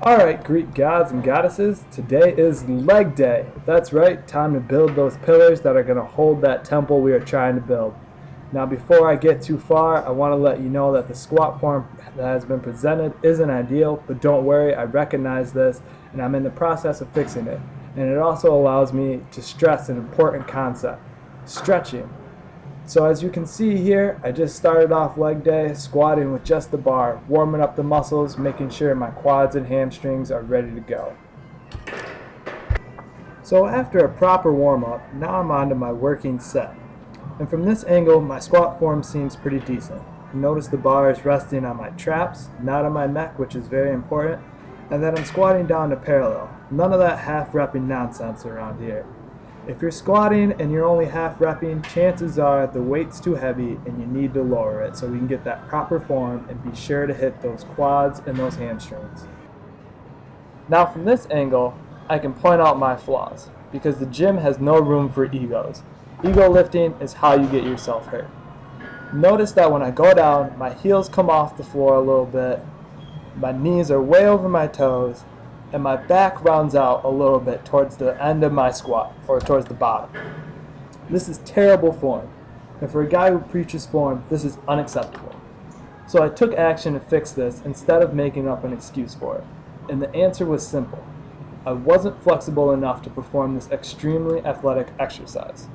Alright, Greek gods and goddesses, today is leg day. That's right, time to build those pillars that are going to hold that temple we are trying to build. Now before I get too far, I want to let you know that the squat form that has been presented isn't ideal, but don't worry, I recognize this and I'm in the process of fixing it. And it also allows me to stress an important concept, stretching. So as you can see here, I just started off leg day squatting with just the bar, warming up the muscles, making sure my quads and hamstrings are ready to go. So after a proper warm up, now I'm on to my working set. And from this angle, my squat form seems pretty decent. Notice the bar is resting on my traps, not on my neck, which is very important, and then I'm squatting down to parallel. None of that half repping nonsense around here. If you're squatting and you're only half repping, chances are the weight's too heavy and you need to lower it so we can get that proper form and be sure to hit those quads and those hamstrings. Now from this angle, I can point out my flaws because the gym has no room for egos. Ego lifting is how you get yourself hurt. Notice that when I go down, my heels come off the floor a little bit, my knees are way over my toes, and my back rounds out a little bit towards the end of my squat, or towards the bottom. This is terrible form, and for a guy who preaches form, this is unacceptable. So I took action to fix this instead of making up an excuse for it, and the answer was simple. I wasn't flexible enough to perform this extremely athletic exercise.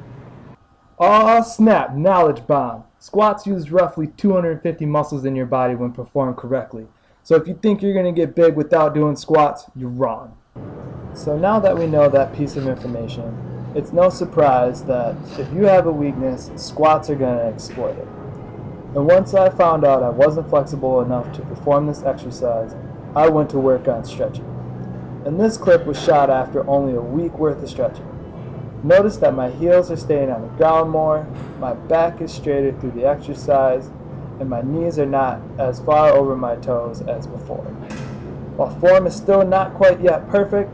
Aw snap, knowledge bomb. Squats use roughly 250 muscles in your body when performed correctly. So if you think you're going to get big without doing squats, you're wrong. So now that we know that piece of information, it's no surprise that if you have a weakness, squats are going to exploit it. And once I found out I wasn't flexible enough to perform this exercise, I went to work on stretching. And this clip was shot after only a week worth of stretching. Notice that my heels are staying on the ground more, my back is straighter through the exercise, and my knees are not as far over my toes as before. While form is still not quite yet perfect,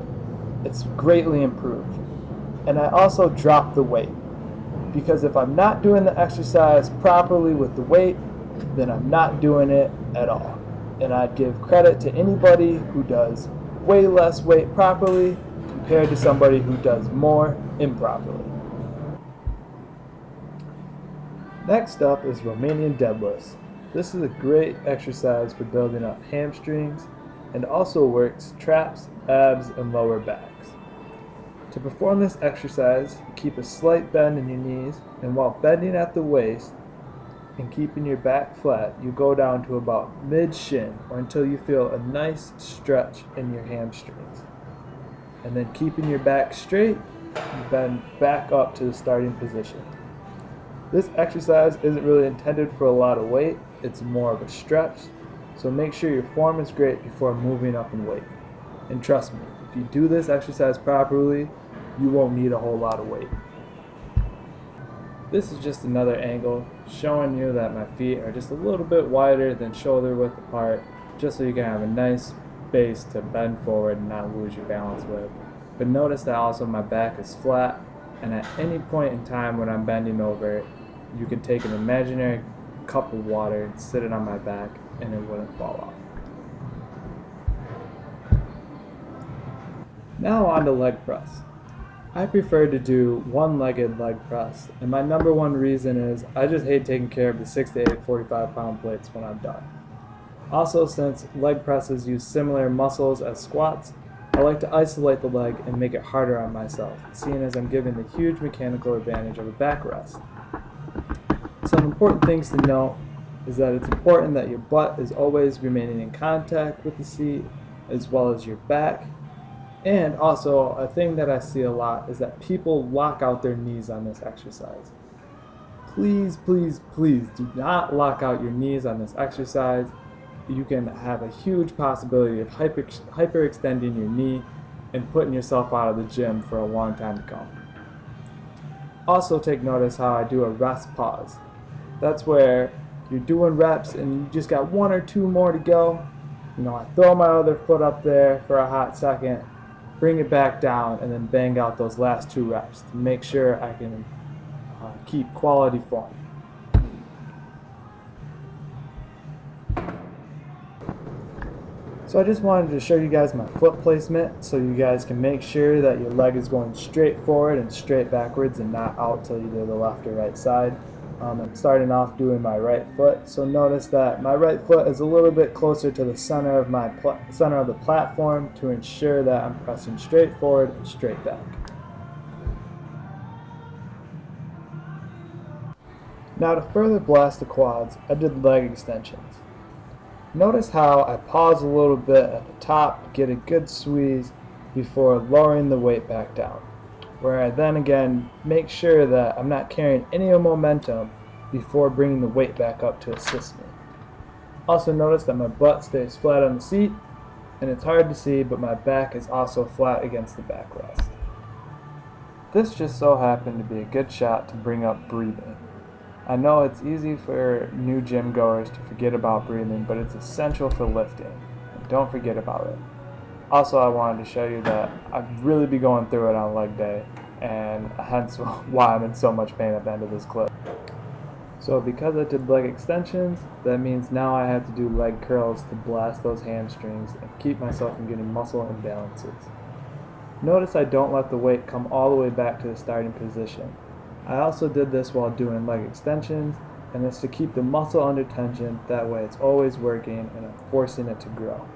it's greatly improved. And I also dropped the weight, because if I'm not doing the exercise properly with the weight, then I'm not doing it at all. And I'd give credit to anybody who does way less weight properly compared to somebody who does more improperly. Next up is Romanian deadlifts. This is a great exercise for building up hamstrings and also works traps, abs, and lower backs. To perform this exercise, keep a slight bend in your knees, and while bending at the waist and keeping your back flat, you go down to about mid-shin or until you feel a nice stretch in your hamstrings. And then keeping your back straight, you bend back up to the starting position. This exercise isn't really intended for a lot of weight, it's more of a stretch, so make sure your form is great before moving up in weight. And trust me, if you do this exercise properly, you won't need a whole lot of weight. This is just another angle showing you that my feet are just a little bit wider than shoulder width apart, just so you can have a nice base to bend forward and not lose your balance with. But notice that also my back is flat, and at any point in time when I'm bending over, you can take an imaginary cup of water, sit it on my back, and it wouldn't fall off. Now on to leg press. I prefer to do one-legged leg press, and my number one reason is I just hate taking care of the 6 to 8 45-pound plates when I'm done. Also, since leg presses use similar muscles as squats, I like to isolate the leg and make it harder on myself, seeing as I'm giving the huge mechanical advantage of a back rest. Some important things to note is that it's important that your butt is always remaining in contact with the seat, as well as your back. And also, a thing that I see a lot is that people lock out their knees on this exercise. Please, please, please do not lock out your knees on this exercise. You can have a huge possibility of hyperextending your knee and putting yourself out of the gym for a long time to come. Also take notice how I do a rest pause. That's where you're doing reps and you just got 1 or 2 more to go. I throw my other foot up there for a hot second, bring it back down, and then bang out those last 2 reps to make sure I can keep quality form. So I just wanted to show you guys my foot placement so you guys can make sure that your leg is going straight forward and straight backwards and not out to either the left or right side. I'm starting off doing my right foot, so notice that my right foot is a little bit closer to the center of the platform to ensure that I'm pressing straight forward and straight back. Now to further blast the quads, I did leg extensions. Notice how I pause a little bit at the top to get a good squeeze before lowering the weight back down, where I then again make sure that I'm not carrying any momentum before bringing the weight back up to assist me. Also notice that my butt stays flat on the seat, and it's hard to see, but my back is also flat against the backrest. This just so happened to be a good shot to bring up breathing. I know it's easy for new gym goers to forget about breathing, but it's essential for lifting. Don't forget about it. Also, I wanted to show you that I'd really be going through it on leg day, and hence why I'm in so much pain at the end of this clip. So because I did leg extensions, that means now I have to do leg curls to blast those hamstrings and keep myself from getting muscle imbalances. Notice I don't let the weight come all the way back to the starting position. I also did this while doing leg extensions, and it's to keep the muscle under tension, that way it's always working and I'm forcing it to grow.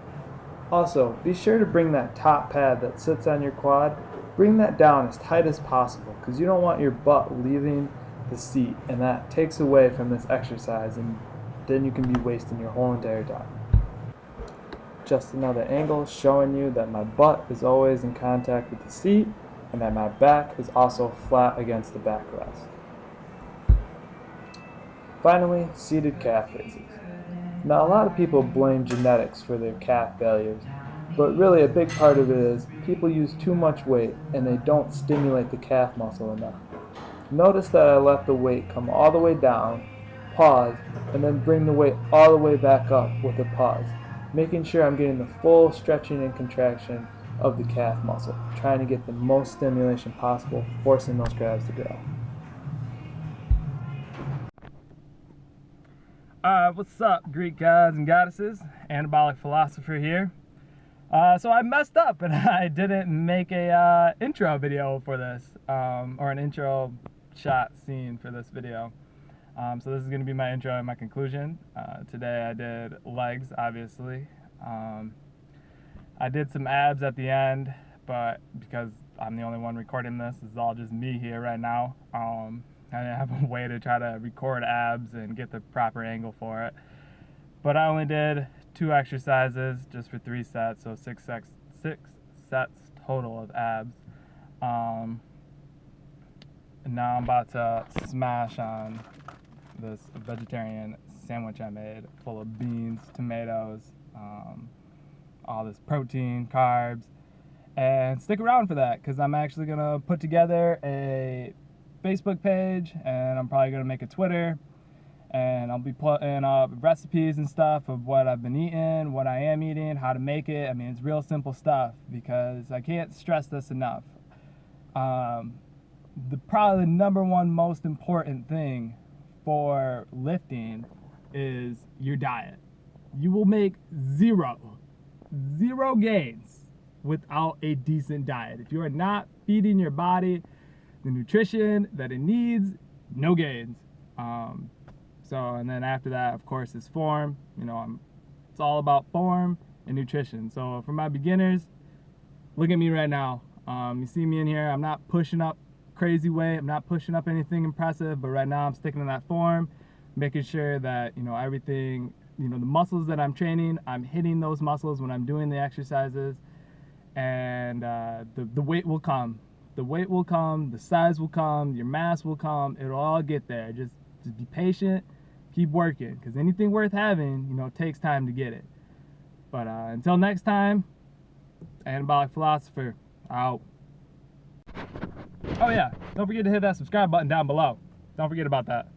Also, be sure to bring that top pad that sits on your quad, bring that down as tight as possible because you don't want your butt leaving the seat, and that takes away from this exercise and then you can be wasting your whole entire time. Just another angle showing you that my butt is always in contact with the seat and that my back is also flat against the backrest. Finally, seated calf raises. Now a lot of people blame genetics for their calf failures, but really a big part of it is people use too much weight and they don't stimulate the calf muscle enough. Notice that I let the weight come all the way down, pause, and then bring the weight all the way back up with a pause, making sure I'm getting the full stretching and contraction of the calf muscle, trying to get the most stimulation possible, forcing those calves to grow. What's up, Greek gods and goddesses? Anabolic philosopher here. So I messed up and I didn't make a intro video for this, or an intro shot scene for this video. So this is going to be my intro and my conclusion. Today I did legs, obviously. I did some abs at the end, but because I'm the only one recording this, this is all just me here right now. I didn't have a way to try to record abs and get the proper angle for it. But I only did 2 exercises just for 3 sets, so 6 sets total of abs. And now I'm about to smash on this vegetarian sandwich I made, full of beans, tomatoes, all this protein, carbs, and stick around for that because I'm actually going to put together a Facebook page, and I'm probably going to make a Twitter, and I'll be putting up recipes and stuff of what I've been eating, what I am eating, how to make it. I mean, it's real simple stuff because I can't stress this enough. Probably the number one most important thing for lifting is your diet. You will make zero gains without a decent diet. If you are not feeding your body the nutrition that it needs, no gains. And then after that, of course, is form. It's all about form and nutrition. So for my beginners, look at me right now. You see me in here, I'm not pushing up crazy weight, I'm not pushing up anything impressive, but right now I'm sticking to that form, making sure that, everything, the muscles that I'm training, I'm hitting those muscles when I'm doing the exercises, and the weight will come. The weight will come, the size will come, your mass will come, it'll all get there. Just be patient, keep working, because anything worth having, takes time to get it. But until next time, Anabolic Philosopher, out. Oh yeah, don't forget to hit that subscribe button down below. Don't forget about that.